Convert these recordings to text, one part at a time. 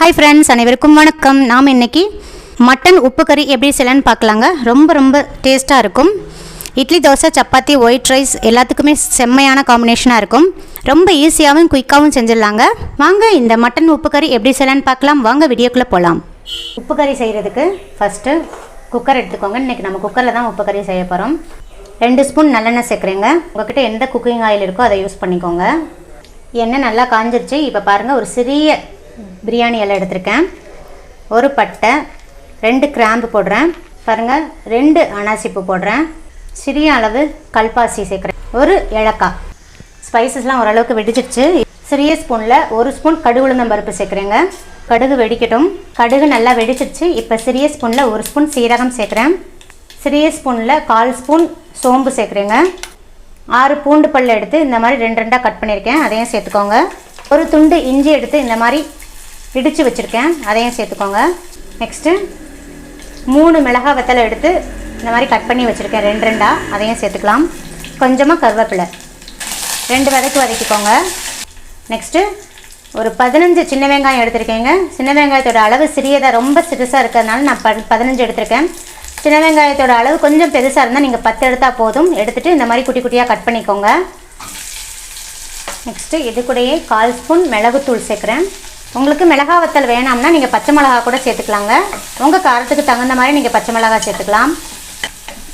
Hi friends, அனைவருக்கும் வணக்கம். நாம் இன்றைக்கி மட்டன் உப்பு கறி எப்படி செய்யலான்னு பார்க்கலாங்க. ரொம்ப டேஸ்ட்டாக இருக்கும். இட்லி, தோசை, சப்பாத்தி, ஒயிட் ரைஸ் எல்லாத்துக்குமே செம்மையான காம்பினேஷனாக இருக்கும். ரொம்ப ஈஸியாகவும் குயிக்காகவும் செஞ்சிடலாங்க. வாங்க இந்த மட்டன் உப்பு கறி எப்படி செய்யலான்னு பார்க்கலாம். வாங்க வீடியோக்குள்ளே போகலாம். உப்பு கறி செய்கிறதுக்கு ஃபஸ்ட்டு குக்கர் எடுத்துக்கோங்க. இன்றைக்கி நம்ம குக்கரில் தான் உப்பு கறி செய்ய போகிறோம். 2 ஸ்பூன் நல்லெண்ணெய் சேர்க்குறேங்க. உங்கள்கிட்ட எந்த குக்கிங் ஆயில் இருக்கோ அதை யூஸ் பண்ணிக்கோங்க. எண்ணெய் நல்லா காஞ்சிருச்சு. இப்போ பாருங்கள், ஒரு சிறிய பிரியாணி இலை எடுத்திருக்கேன். ஒரு பட்டை, 2 கிராம்பு போடுறேன். பாருங்கள், 2 அனாசிப்பூ போடுறேன். சிறிய அளவு கல்பாசி சேர்க்குறேன். ஒரு ஏலக்காய். ஸ்பைசஸ்லாம் ஓரளவுக்கு வெடிச்சிடுச்சு. சிறிய ஸ்பூனில் 1 ஸ்பூன் கடுகு உளுந்தம் பருப்பு சேர்க்குறேங்க. கடுகு வெடிக்கட்டும். கடுகு நல்லா வெடிச்சிடுச்சு. இப்போ சிறிய ஸ்பூனில் 1 ஸ்பூன் சீரகம் சேர்க்குறேன். சிறிய ஸ்பூனில் 1/4 ஸ்பூன் சோம்பு சேர்க்குறேங்க. 6 பூண்டு பல் எடுத்து இந்த மாதிரி 2 கட் பண்ணியிருக்கேன், அதையும் சேர்த்துக்கோங்க. ஒரு துண்டு இஞ்சி எடுத்து இந்த மாதிரி இடித்து வச்சுருக்கேன், அதையும் சேர்த்துக்கோங்க. நெக்ஸ்ட்டு 3 மிளகாய் வத்தலை எடுத்து இந்த மாதிரி கட் பண்ணி வச்சுருக்கேன், 2 அதையும் சேர்த்துக்கலாம். கொஞ்சமாக கருவேப்பிலை 2 வதக்கிக்கோங்க. நெக்ஸ்ட்டு ஒரு 15 சின்ன வெங்காயம் எடுத்துருக்கேங்க. சின்ன வெங்காயத்தோட அளவு சிறியதாக ரொம்ப சிறுசாக இருக்கிறதுனால நான் 15 எடுத்திருக்கேன். சின்ன வெங்காயத்தோட அளவு கொஞ்சம் பெருசாக இருந்தால் நீங்கள் 10 எடுத்தால் போதும். எடுத்துகிட்டு இந்த மாதிரி குட்டி குட்டியாக கட் பண்ணிக்கோங்க. நெக்ஸ்ட்டு இது கூடயே 1/4 ஸ்பூன் மிளகுத்தூள் சேர்க்குறேன். உங்களுக்கு மிளகா வத்தல் வேணாம்னா நீங்கள் பச்சை மிளகா கூட சேர்த்துக்கலாங்க. உங்கள் காரத்துக்கு தகுந்த மாதிரி நீங்கள் பச்சை மிளகா சேர்த்துக்கலாம்.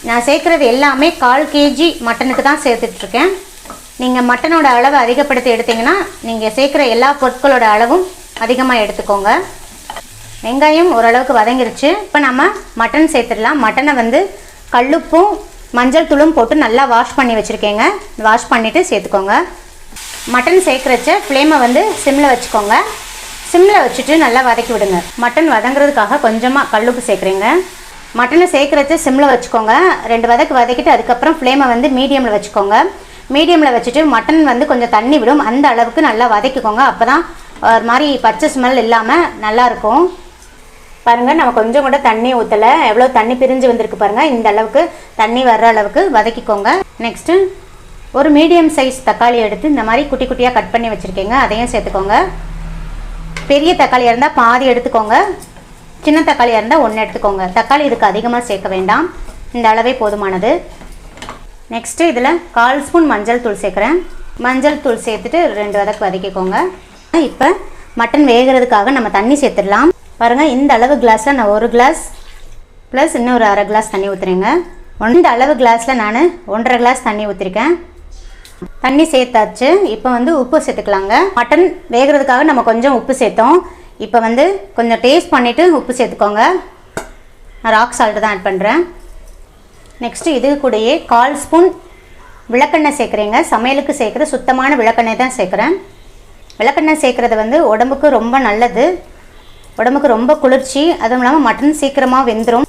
நான் சேர்க்குறது எல்லாமே 1/4 kg மட்டனுக்கு தான் சேர்த்துட்ருக்கேன். நீங்கள் மட்டனோட அளவு அதிகப்படுத்தி எடுத்திங்கன்னா நீங்கள் சேர்க்குற எல்லா பொருட்களோட அளவும் அதிகமாக எடுத்துக்கோங்க. வெங்காயம் ஓரளவுக்கு வதங்கிருச்சு. இப்போ நம்ம மட்டன் சேர்த்துடலாம். மட்டனை கல்லுப்பும் மஞ்சள் தூளும் போட்டு நல்லா வாஷ் பண்ணி வச்சுருக்கேங்க. வாஷ் பண்ணிவிட்டு சேர்த்துக்கோங்க. மட்டன் சேர்க்குறச்ச ஃப்ளேமை சிம்மில் வச்சுக்கோங்க. சிம்மில் வச்சுட்டு நல்லா வதக்கி விடுங்க. மட்டன் வதங்குறதுக்காக கொஞ்சமாக கல்லுப்பு சேர்க்குறேங்க. மட்டனை சேர்க்குறச்ச சிம்மில் வச்சுக்கோங்க. 2 வதக்கிட்டு அதுக்கப்புறம் ஃப்ளேமை மீடியமில் வச்சுக்கோங்க. மீடியமில் வச்சுட்டு மட்டன் கொஞ்சம் தண்ணி விடும், அந்த அளவுக்கு நல்லா வதக்கிக்கோங்க. அப்போ தான் ஒரு மாதிரி பச்சை ஸ்மெல் இல்லாமல் நல்லாயிருக்கும். பாருங்கள், நம்ம கொஞ்சம் கூட தண்ணி ஊற்றலை, எவ்வளோ தண்ணி பிரிஞ்சு வந்திருக்கு பாருங்கள். இந்த அளவுக்கு தண்ணி வர்ற அளவுக்கு வதக்கிக்கோங்க. நெக்ஸ்ட்டு ஒரு மீடியம் சைஸ் தக்காளி எடுத்து இந்த மாதிரி குட்டி குட்டியாக கட் பண்ணி வச்சுருக்கேங்க, அதையும் சேர்த்துக்கோங்க. பெரிய தக்காளியாக இருந்தால் பாதி எடுத்துக்கோங்க, சின்ன தக்காளியாக இருந்தால் 1 எடுத்துக்கோங்க. தக்காளி இதுக்கு அதிகமாக சேர்க்க வேண்டாம், இந்த அளவே போதுமானது. நெக்ஸ்ட்டு இதில் 1/4 ஸ்பூன் மஞ்சள் தூள் சேர்க்குறேன். மஞ்சள் தூள் சேர்த்துட்டு 2 வதக்கிக்கோங்க. இப்போ மட்டன் வேகிறதுக்காக நம்ம தண்ணி சேர்த்துடலாம். பாருங்கள், இந்த அளவு கிளாஸில் நான் 1 கிளாஸ் ப்ளஸ் இன்னொரு 1/2 கிளாஸ் தண்ணி ஊற்றுறேங்க. இந்த அளவு கிளாஸில் நான் 1/2 கிளாஸ் தண்ணி ஊற்றிருக்கேன். தண்ணி சேர்த்தாச்சு. இப்போ உப்பு சேர்த்துக்கலாங்க. மட்டன் வேகிறதுக்காக நம்ம கொஞ்சம் உப்பு சேர்த்தோம். இப்போ கொஞ்சம் டேஸ்ட் பண்ணிவிட்டு உப்பு சேர்த்துக்கோங்க. நான் ராக் சால்ட்டு தான் ஆட் பண்ணுறேன். நெக்ஸ்ட்டு இது கூடயே 1/4 ஸ்பூன் விளக்கெண்ணெய் சேர்க்குறேங்க. சமையலுக்கு சேர்க்குற சுத்தமான விளக்கெண்ணெய் தான் சேர்க்குறேன். விளக்கெண்ணெய் சேர்க்குறது உடம்புக்கு ரொம்ப நல்லது, உடம்புக்கு ரொம்ப குளிர்ச்சி. அதுவும் இல்லாமல் மட்டன் சீக்கிரமாக வெந்துடும்.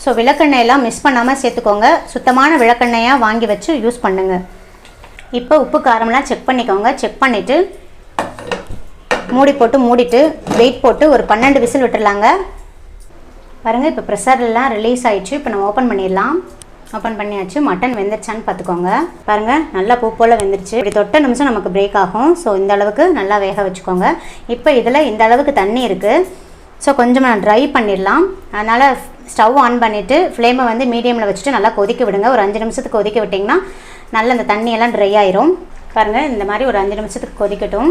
ஸோ விளக்கெண்ணெயெல்லாம் மிஸ் பண்ணாமல் சேர்த்துக்கோங்க. சுத்தமான விளக்கெண்ணெயாக வாங்கி வச்சு யூஸ் பண்ணுங்கள். இப்போ உப்பு காரம்லாம் செக் பண்ணிக்கோங்க. செக் பண்ணிவிட்டு மூடிட்டு வெயிட் போட்டு ஒரு 12 விசில் விட்டுடலாங்க. பாருங்கள், இப்போ ப்ரெஷர்லாம் ரிலீஸ் ஆகிடுச்சு. இப்போ நம்ம ஓப்பன் பண்ணிடலாம். ஓப்பன் பண்ணியாச்சு. மட்டன் வெந்துருச்சான்னு பார்த்துக்கோங்க. பாருங்கள், நல்லா பூ போல் வெந்துருச்சு. இப்படி தொட்ட நிமிஷம் நமக்கு பிரேக் ஆகும். ஸோ இந்த அளவுக்கு நல்லா வேக வச்சுக்கோங்க. இப்போ இதில் இந்த அளவுக்கு தண்ணி இருக்குது. ஸோ கொஞ்சம் நான் ட்ரை பண்ணிடலாம். அதனால் ஸ்டவ் ஆன் பண்ணிவிட்டு ஃப்ளேமை மீடியமில் வச்சுட்டு நல்லா கொதிக்க விடுங்க. ஒரு 5 நிமிஷத்துக்கு கொதிக்க விட்டிங்கன்னா நல்லா அந்த தண்ணியெல்லாம் ட்ரை ஆயிரும். பாருங்கள், இந்த மாதிரி ஒரு 5 நிமிஷத்துக்கு கொதிக்கட்டும்.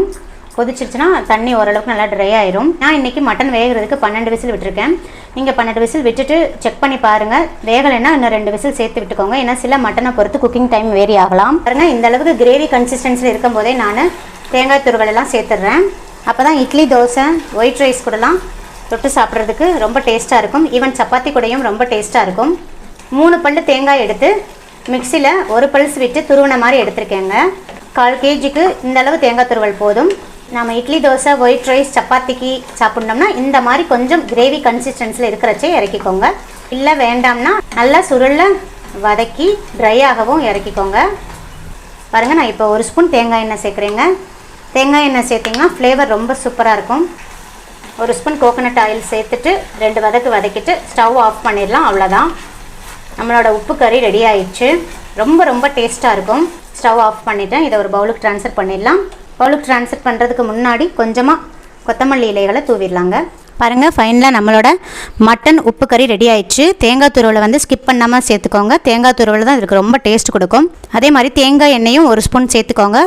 கொதிச்சிருச்சுன்னா தண்ணி ஓரளவுக்கு நல்லா ட்ரை ஆயிரும். நான் இன்றைக்கி மட்டன் வேகிறதுக்கு 12 விசில் விட்டுருக்கேன். நீங்கள் 12 விசில் விட்டுட்டு செக் பண்ணி பாருங்கள். வேகலைன்னா இன்னும் 2 விசில் சேர்த்து விட்டுக்கோங்க. ஏன்னா சில மட்டனை பொறுத்து குக்கிங் டைம் வேரி ஆகலாம். பாருங்கள், இந்த அளவுக்கு கிரேவி கன்சிஸ்டன்சியில் இருக்கும் போதே நான் தேங்காய் துருவலெல்லாம் சேர்த்துட்றேன். அப்போ தான் இட்லி, தோசை, ஒயிட் ரைஸ் கூடலாம் தொட்டு சாப்பிட்றதுக்கு ரொம்ப டேஸ்ட்டாக இருக்கும். ஈவன் சப்பாத்தி கூடையும் ரொம்ப டேஸ்ட்டாக இருக்கும். 3 பல் தேங்காய் எடுத்து மிக்சியில் 1 பல்ஸ் விட்டு துருவன மாதிரி எடுத்துருக்கேங்க. 1/4 kgக்கு இந்த அளவு தேங்காய் துருவல் போதும். நம்ம இட்லி, தோசை, ஒயிட் ரைஸ், சப்பாத்திக்கு சாப்பிட்ணோம்னா இந்த மாதிரி கொஞ்சம் கிரேவி கன்சிஸ்டன்சியில் இருக்கிறச்சே இறக்கிக்கோங்க. இல்லை வேண்டாம்னா நல்லா சுருளில் வதக்கி ட்ரை ஆகவும் இறக்கிக்கோங்க. பாருங்கள், நான் இப்போ 1 ஸ்பூன் தேங்காய் எண்ணெய் சேர்க்குறேங்க. தேங்காய் எண்ணெய் சேர்த்திங்கன்னா ஃப்ளேவர் ரொம்ப சூப்பராக இருக்கும். 1 ஸ்பூன் கோகோனட் ஆயில் சேர்த்துட்டு 2 வதக்கிட்டு ஸ்டவ் ஆஃப் பண்ணிடலாம். அவ்வளோதான், நம்மளோட உப்பு கறி ரெடி ஆயிடுச்சு. ரொம்ப டேஸ்ட்டாக இருக்கும். ஸ்டவ் ஆஃப் பண்ணிவிட்டேன். இதை ஒரு பவுலுக்கு ட்ரான்ஸ்ஃபர் பண்ணிடலாம். பவுலுக்கு ட்ரான்ஸ்ஃபர் பண்ணுறதுக்கு முன்னாடி கொஞ்சமாக கொத்தமல்லி இலைகளை தூவிடலாங்க. பாருங்கள், ஃபைனலாக நம்மளோட மட்டன் உப்பு கறி ரெடி ஆயிடுச்சு. தேங்காய் துருவலை வந்து ஸ்கிப் பண்ணாமல் சேர்த்துக்கோங்க. தேங்காய் துருவல் தான் இதுக்கு ரொம்ப டேஸ்ட் கொடுக்கும். அதே மாதிரி தேங்காய் எண்ணெயும் 1 ஸ்பூன் சேர்த்துக்கோங்க.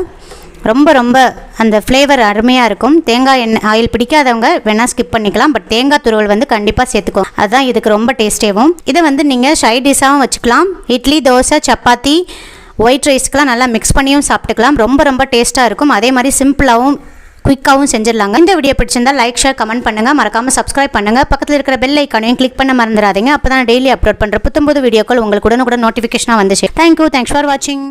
ரொம்ப அந்த ஃப்ளேவர் அருமையாக இருக்கும். தேங்காய் எண்ணெய் ஆயில் பிடிக்காதவங்க வேணால் ஸ்கிப் பண்ணிக்கலாம். பட் தேங்காய் துருவல் வந்து கண்டிப்பாக சேர்த்துக்கோங்க. அதுதான் இதுக்கு ரொம்ப டேஸ்டேவும். இதை வந்து நீங்கள் சைட் டிஷ்ஷாகவும் வச்சுக்கலாம். இட்லி, தோசை, சப்பாத்தி, ஒயிட் ரைஸ்க்கெலாம் நல்லா மிக்ஸ் பண்ணியும் சாப்பிட்டுக்கலாம். ரொம்ப டேஸ்ட்டாக இருக்கும். அதே மாதிரி சிம்பிளாகவும் குயிக்காகவும் செஞ்சிடலாங்க. இந்த வீடியோ பிடிச்சிருந்தா லைக், ஷேர், கமெண்ட் பண்ணுங்கள். மறக்காமல் சப்ஸ்கிரைப் பண்ணுங்கள். பக்கத்தில் இருக்கிற பெல் ஐக்கானையும் கிளிக் பண்ண மறந்துடாதீங்க. அப்போ தான் டெய்லி அப்லோட் பண்ணுற புத்தம்புது வீடியோக்கள் உங்களுக்கு உடனுக்குடன் நோட்டிஃபிகேஷனாக வந்துச்சு. தேங்க்யூ. தேங்க்ஸ் ஃபார் வாட்சிங்.